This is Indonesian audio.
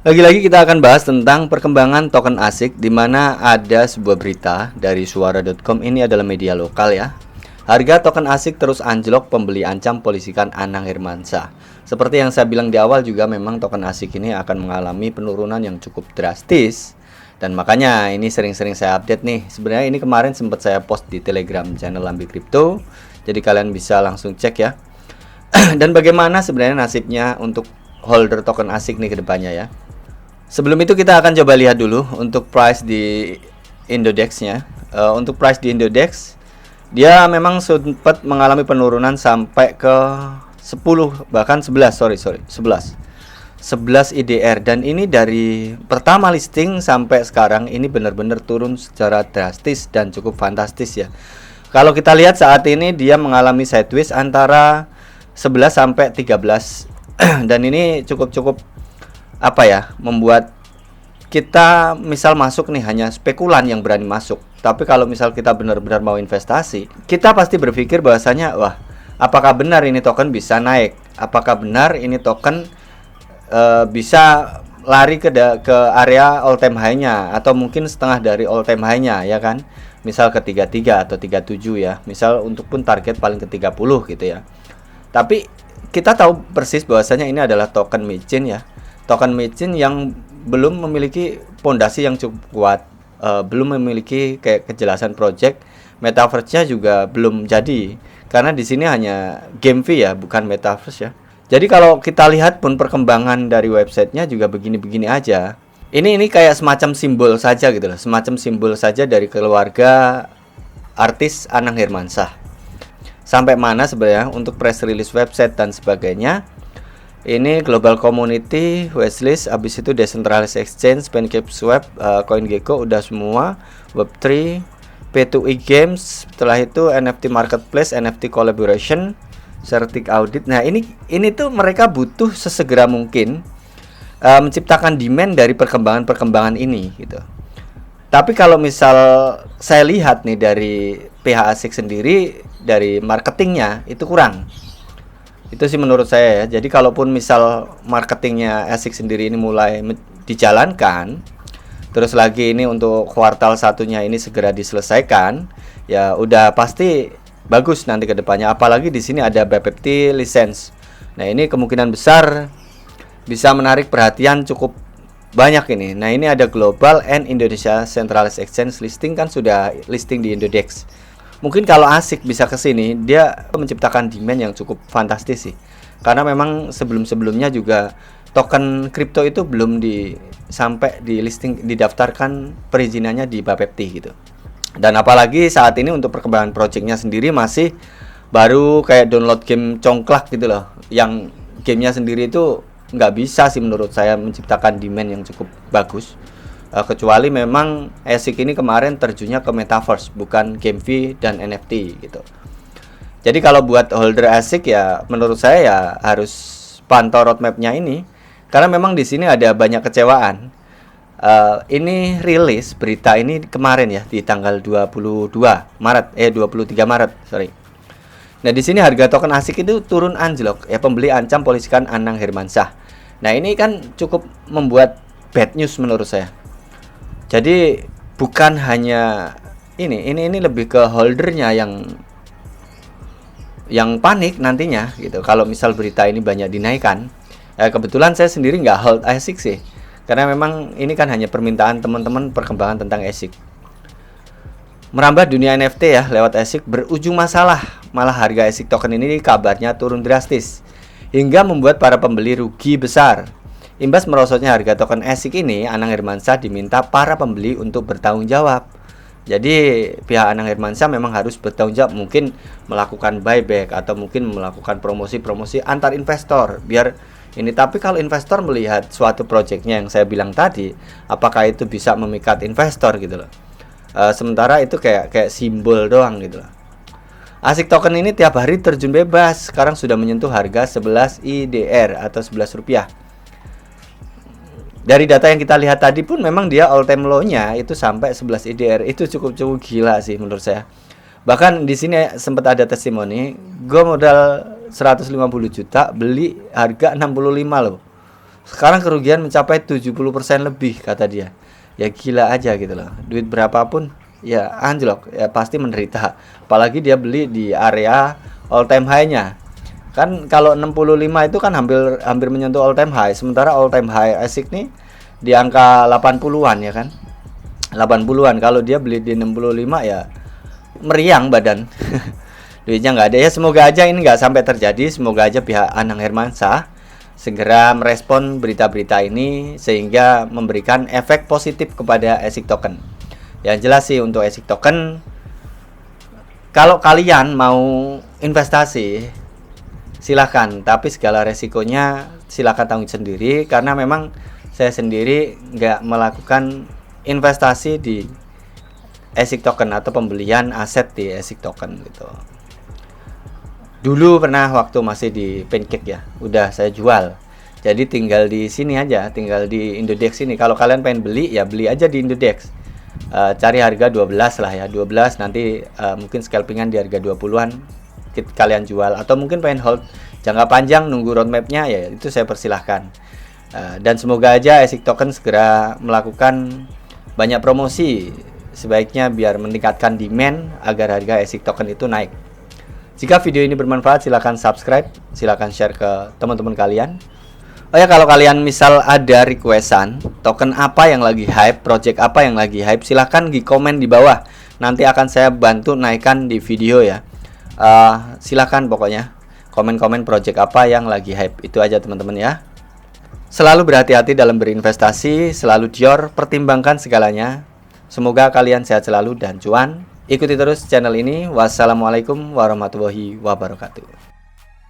Lagi-lagi kita akan bahas tentang perkembangan token ASIC, di mana ada sebuah berita dari suara.com. Ini adalah media lokal ya. Harga token ASIC terus anjlok, pembeli ancam polisikan Anang Hermansyah. Seperti yang saya bilang di awal juga, memang token ASIC ini akan mengalami penurunan yang cukup drastis. Dan makanya ini sering-sering saya update nih. Sebenarnya ini kemarin sempat saya post di Telegram channel Lambi Crypto. Jadi kalian bisa langsung cek ya. Dan bagaimana sebenarnya nasibnya untuk holder token ASIC nih ke depannya ya. Sebelum itu kita akan coba lihat dulu untuk price di Indodex-nya. Untuk price di Indodex, dia memang sempat mengalami penurunan sampai ke 10 bahkan 11 IDR, dan ini dari pertama listing sampai sekarang ini benar-benar turun secara drastis dan cukup fantastis ya. Kalau kita lihat saat ini dia mengalami sideways antara 11 sampai 13 dan ini cukup membuat kita misal masuk nih hanya spekulan yang berani masuk. Tapi kalau misal kita benar-benar mau investasi, kita pasti berpikir bahwasanya wah, apakah benar ini token bisa naik? Apakah benar ini token bisa lari ke area all time high-nya, atau mungkin setengah dari all time high-nya ya kan? Misal ke 33 atau 37 ya. Misal untuk pun target paling ke 30 gitu ya. Tapi kita tahu persis bahwasanya ini adalah token micin ya. Token micin yang belum memiliki fondasi yang cukup kuat, belum memiliki kayak kejelasan project, metaverse-nya juga belum jadi, karena di sini hanya game fee ya, bukan metaverse ya. Jadi kalau kita lihat pun perkembangan dari websitenya juga begini-begini aja. Ini kayak semacam simbol saja gitu loh, semacam simbol saja dari keluarga artis Anang Hermansyah. Sampai mana sebenarnya untuk press release website dan sebagainya. Ini global community, wishlist, habis itu decentralized exchange, PancakeSwap, CoinGecko udah semua, Web3, P2E games, setelah itu NFT marketplace, NFT collaboration, certic audit. Nah, ini tuh mereka butuh sesegera mungkin menciptakan demand dari perkembangan ini gitu. Tapi kalau misal saya lihat nih dari pihak ASIC sendiri, dari marketingnya itu kurang. Itu sih menurut saya ya. Jadi kalaupun misal marketingnya ASIC sendiri ini mulai dijalankan, terus lagi ini untuk kuartal satunya ini segera diselesaikan, ya udah pasti bagus nanti ke depannya. Apalagi di sini ada BPT license. Nah, ini kemungkinan besar bisa menarik perhatian cukup banyak ini. Nah, ini ada Global and Indonesia Centralized Exchange listing, kan sudah listing di Indodex. Mungkin kalau ASIC bisa ke sini, dia menciptakan demand yang cukup fantastis sih. Karena memang sebelum-sebelumnya juga token kripto itu belum sampai di listing, didaftarkan perizinannya di Bapepti gitu. Dan apalagi saat ini untuk perkembangan projectnya sendiri masih baru kayak download game congklak gitu loh. Yang gamenya sendiri itu nggak bisa sih menurut saya menciptakan demand yang cukup bagus. Kecuali memang ASIC ini kemarin terjunnya ke metaverse, bukan game fee dan NFT gitu. Jadi kalau buat holder ASIC ya menurut saya ya harus pantau roadmap-nya ini, karena memang di sini ada banyak kecewaan. Ini rilis berita ini kemarin ya di tanggal 23 Maret, sorry. Nah, di sini harga token ASIC itu turun anjlok ya, pembeli ancam polisikan Anang Hermansyah. Nah, ini kan cukup membuat bad news menurut saya. Jadi bukan hanya ini lebih ke holdernya yang panik nantinya gitu. Kalau misal berita ini banyak dinaikkan, kebetulan saya sendiri nggak hold ASIC sih, karena memang ini kan hanya permintaan teman-teman perkembangan tentang ASIC. Merambah dunia NFT ya lewat ASIC berujung masalah, malah harga ASIC token ini kabarnya turun drastis hingga membuat para pembeli rugi besar. Imbas merosotnya harga token ASIC ini, Anang Hermansyah diminta para pembeli untuk bertanggung jawab. Jadi pihak Anang Hermansyah memang harus bertanggung jawab, mungkin melakukan buyback atau mungkin melakukan promosi-promosi antar investor biar ini. Tapi kalau investor melihat suatu projectnya yang saya bilang tadi, apakah itu bisa memikat investor gitu loh. Sementara itu kayak simbol doang gitu loh. ASIC token ini tiap hari terjun bebas, sekarang sudah menyentuh harga 11 IDR atau 11 rupiah. Dari data yang kita lihat tadi pun memang dia all time low-nya itu sampai 11 IDR. Itu cukup gila sih menurut saya. Bahkan di sini sempat ada testimoni, gue modal 150 juta beli harga 65 loh. Sekarang kerugian mencapai 70% lebih kata dia. Ya gila aja gitu loh. Duit berapapun ya anjlok, ya pasti menderita. Apalagi dia beli di area all time high-nya. Kan kalau 65 itu kan hampir hampir menyentuh all time high. Sementara all time high ASIC nih di angka 80-an ya kan. 80-an, kalau dia beli di 65 ya meriang badan. Duitnya nggak ada ya. Semoga aja ini nggak sampai terjadi. Semoga aja pihak Anang Hermansyah segera merespon berita-berita ini sehingga memberikan efek positif kepada ASIC token. Yang jelas sih untuk ASIC token, kalau kalian mau investasi silahkan, tapi segala resikonya silahkan tanggung sendiri, karena memang saya sendiri nggak melakukan investasi di ASIC token atau pembelian aset di ASIC token gitu. Dulu pernah waktu masih di Pancake ya, udah saya jual. Jadi tinggal di sini aja, tinggal di Indodex ini. Kalau kalian pengen beli ya beli aja di Indodex. Cari harga 12 lah ya, 12 nanti mungkin scalpingan di harga 20-an kalian jual, atau mungkin pengen hold jangka panjang nunggu roadmapnya ya itu saya persilahkan. Dan semoga aja ASIC token segera melakukan banyak promosi sebaiknya biar meningkatkan demand agar harga ASIC token itu naik. Jika video ini bermanfaat silahkan subscribe, silahkan share ke teman-teman kalian. Oh ya, kalau kalian misal ada requestan token apa yang lagi hype, project apa yang lagi hype, silahkan di komen di bawah. Nanti akan saya bantu naikkan di video ya. Silahkan pokoknya komen-komen project apa yang lagi hype. Itu aja teman-teman ya. Selalu berhati-hati dalam berinvestasi, selalu jor, pertimbangkan segalanya. Semoga kalian sehat selalu dan cuan. Ikuti terus channel ini. Wassalamualaikum warahmatullahi wabarakatuh.